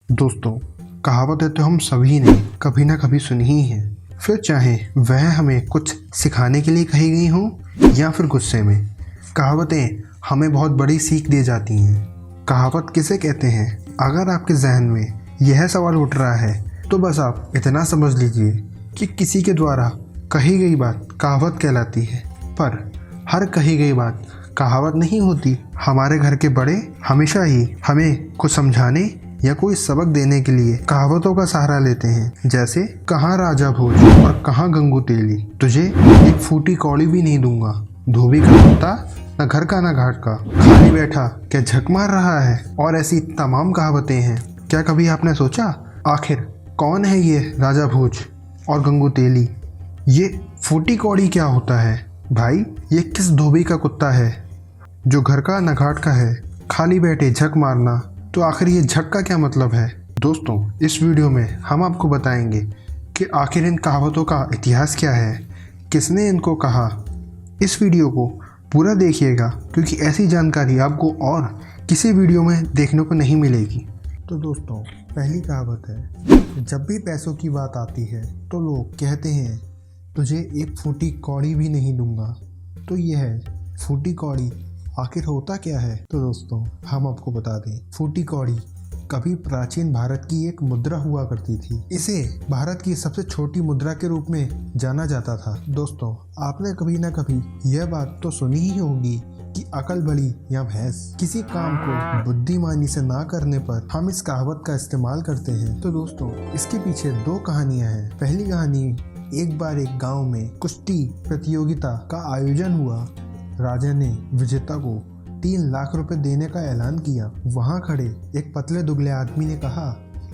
दोस्तों, कहावतें तो हम सभी ने कभी ना कभी सुनी ही हैं। फिर चाहे वह हमें कुछ सिखाने के लिए कही गई हों या फिर गुस्से में। कहावतें हमें बहुत बड़ी सीख दे जाती हैं। कहावत किसे कहते हैं? अगर आपके जहन में यह सवाल उठ रहा है तो बस आप इतना समझ लीजिए कि किसी के द्वारा कही गई बात कहावत कहलाती है। पर हर कही गई बात कहावत नहीं होती। हमारे घर के बड़े हमेशा ही हमें कुछ समझाने या कोई सबक देने के लिए कहावतों का सहारा लेते हैं। जैसे कहाँ राजा भोज और कहाँ गंगू तेली, तुझे एक फूटी कौड़ी भी नहीं दूंगा, धोबी का कुत्ता न घर का न घाट का, खाली बैठा क्या झक मार रहा है, और ऐसी तमाम कहावतें हैं। क्या कभी आपने सोचा आखिर कौन है ये राजा भोज और गंगू तेली? ये फूटी कौड़ी क्या होता है भाई? ये किस धोबी का कुत्ता है जो घर का न घाट का है, खाली बैठे झक मारना? तो आखिर ये झक का क्या मतलब है? दोस्तों, इस वीडियो में हम आपको बताएंगे कि आखिर इन कहावतों का इतिहास क्या है, किसने इनको कहा। इस वीडियो को पूरा देखिएगा क्योंकि ऐसी जानकारी आपको और किसी वीडियो में देखने को नहीं मिलेगी। तो दोस्तों, पहली कहावत है, जब भी पैसों की बात आती है तो लोग कहते हैं तुझे एक फूटी कौड़ी भी नहीं दूंगा। तो यह फूटी कौड़ी आखिर होता क्या है? तो दोस्तों, हम आपको बता दें, फूटी कौड़ी कभी प्राचीन भारत की एक मुद्रा हुआ करती थी। इसे भारत की सबसे छोटी मुद्रा के रूप में जाना जाता था। दोस्तों, आपने कभी ना कभी यह बात तो सुनी ही होगी कि अकल बड़ी या भैंस। किसी काम को बुद्धिमानी से ना करने पर हम इस कहावत का इस्तेमाल करते हैं। तो दोस्तों, इसके पीछे दो कहानियां हैं। पहली कहानी, एक बार एक गांव में कुश्ती प्रतियोगिता का आयोजन हुआ। राजा ने विजेता को 3 लाख रुपए देने का ऐलान किया। वहां खड़े एक पतले दुबले आदमी ने कहा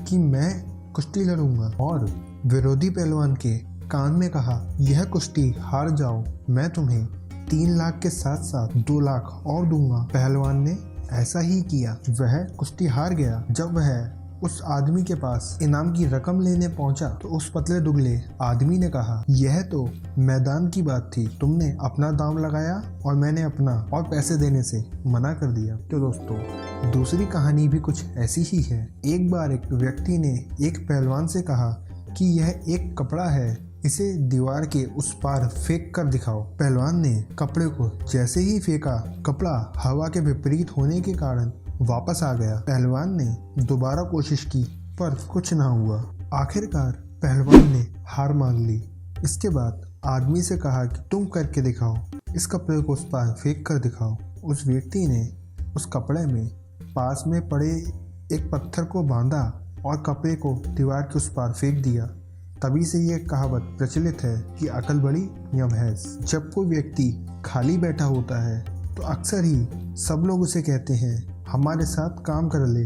कि मैं कुश्ती लड़ूंगा, और विरोधी पहलवान के कान में कहा, यह कुश्ती हार जाओ मैं तुम्हें 3 लाख के साथ साथ 2 लाख और दूंगा। पहलवान ने ऐसा ही किया। वह कुश्ती हार गया। जब वह उस आदमी के पास इनाम की रकम लेने पहुंचा तो उस पतले दुबले आदमी ने कहा, यह तो मैदान की बात थी, तुमने अपना दाम लगाया और मैंने अपना, और पैसे देने से मना कर दिया। तो दोस्तों, दूसरी कहानी भी कुछ ऐसी ही है। एक बार एक व्यक्ति ने एक पहलवान से कहा कि यह एक कपड़ा है, इसे दीवार के उस पार फेंक कर दिखाओ। पहलवान ने कपड़े को जैसे ही फेंका, कपड़ा हवा के विपरीत होने के कारण वापस आ गया। पहलवान ने दोबारा कोशिश की पर कुछ ना हुआ। आखिरकार पहलवान ने हार मान ली। इसके बाद आदमी से कहा कि तुम करके दिखाओ, इस कपड़े को उस पार फेंक कर दिखाओ। उस व्यक्ति ने उस कपड़े में पास में पड़े एक पत्थर को बांधा और कपड़े को दीवार के उस पार फेंक दिया। तभी से ये कहावत प्रचलित है कि अकल बड़ी या भैंस। जब कोई व्यक्ति खाली बैठा होता है तो अक्सर ही सब लोग उसे कहते हैं, हमारे साथ काम कर ले,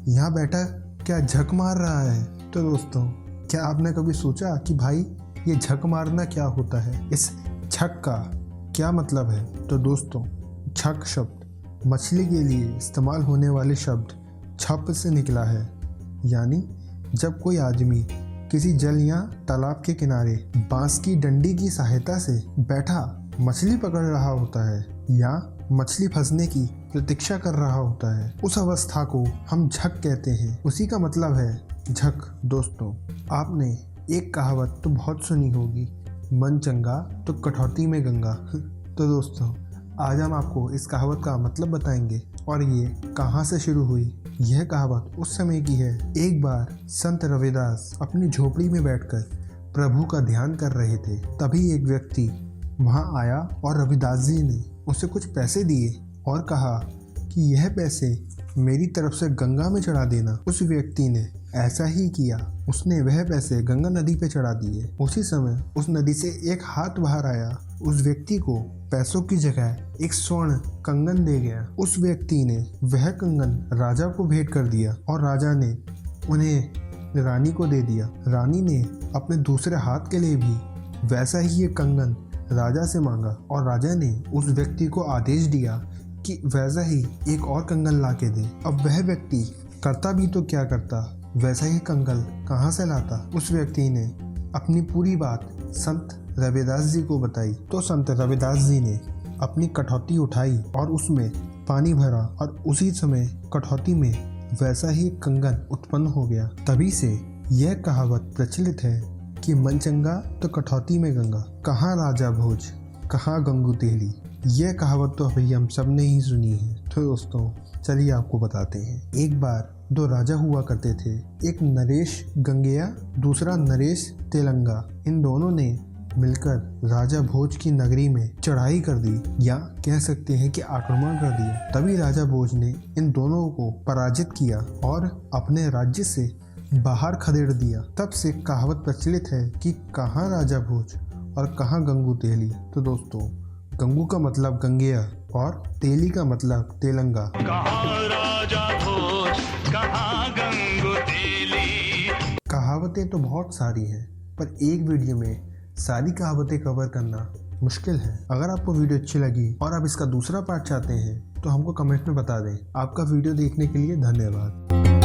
यहाँ बैठा क्या झक मार रहा है? तो दोस्तों, क्या आपने कभी सोचा कि भाई ये झक मारना क्या होता है? इस झक का क्या मतलब है? तो दोस्तों, झक शब्द मछली के लिए इस्तेमाल होने वाले शब्द छप से निकला है। यानी जब कोई आदमी किसी जल या तालाब के किनारे बांस की डंडी की सहायता से बैठा मछली पकड़ रहा होता है या मछली फंसने की प्रतीक्षा कर रहा होता है, उस अवस्था को हम झक कहते हैं। उसी का मतलब है झक। दोस्तों, आपने एक कहावत तो बहुत सुनी होगी, मन चंगा तो कटौती में गंगा। तो दोस्तों, आज हम आपको इस कहावत का मतलब बताएंगे और ये कहाँ से शुरू हुई। यह कहावत उस समय की है। एक बार संत रविदास अपनी झोपड़ी में बैठकर प्रभु का ध्यान कर रहे थे। तभी एक व्यक्ति वहां आया और रविदास जी ने उसे कुछ पैसे दिए और कहा कि यह पैसे मेरी तरफ से गंगा में चढ़ा देना। उस व्यक्ति ने ऐसा ही किया। उसने वह पैसे गंगा नदी पे चढ़ा दिए। उसी समय उस नदी से एक हाथ बाहर आया, उस व्यक्ति को पैसों की जगह एक स्वर्ण कंगन दे गया। उस व्यक्ति ने वह कंगन राजा को भेंट कर दिया और राजा ने उन्हें रानी को दे दिया। रानी ने अपने दूसरे हाथ के लिए भी वैसा ही एक कंगन राजा से मांगा और राजा ने उस व्यक्ति को आदेश दिया कि वैसा ही एक और कंगन ला के दे। अब वह व्यक्ति करता भी तो क्या करता, वैसा ही कंगन कहाँ से लाता? उस व्यक्ति ने अपनी पूरी बात संत रविदास जी को बताई। तो संत रविदास जी ने अपनी कठौती उठाई और उसमें पानी भरा और उसी समय कठौती में वैसा ही एक कंगन उत्पन्न हो गया। तभी से यह कहावत प्रचलित है कि मन चंगा तो कठौती में गंगा, कहाँ राजा भोज कहाँ गंगू तेली। यह कहावत तो अभी हम सब ने ही सुनी है। तो दोस्तों चलिए आपको बताते हैं। एक बार दो राजा हुआ करते थे, एक नरेश गंगेया, दूसरा नरेश तेलंगा। इन दोनों ने मिलकर राजा भोज की नगरी में चढ़ाई कर दी, या कह सकते हैं कि आक्रमण कर दिया। तभी राजा भोज ने इन दोनों को पराजित किया और अपने राज्य से बाहर खदेड़ दिया। तब से कहावत प्रचलित है कि कहाँ राजा भोज और कहाँ गंगू तेली। तो दोस्तों गंगू का मतलब गंगेया और तेली का मतलब तेलंगा। कहाँ राजा भोज कहाँ गंगू तेली। कहावतें तो बहुत सारी हैं, पर एक वीडियो में सारी कहावतें कवर करना मुश्किल है। अगर आपको वीडियो अच्छी लगी और आप इसका दूसरा पार्ट चाहते हैं तो हमको कमेंट में बता दें। आपका वीडियो देखने के लिए धन्यवाद।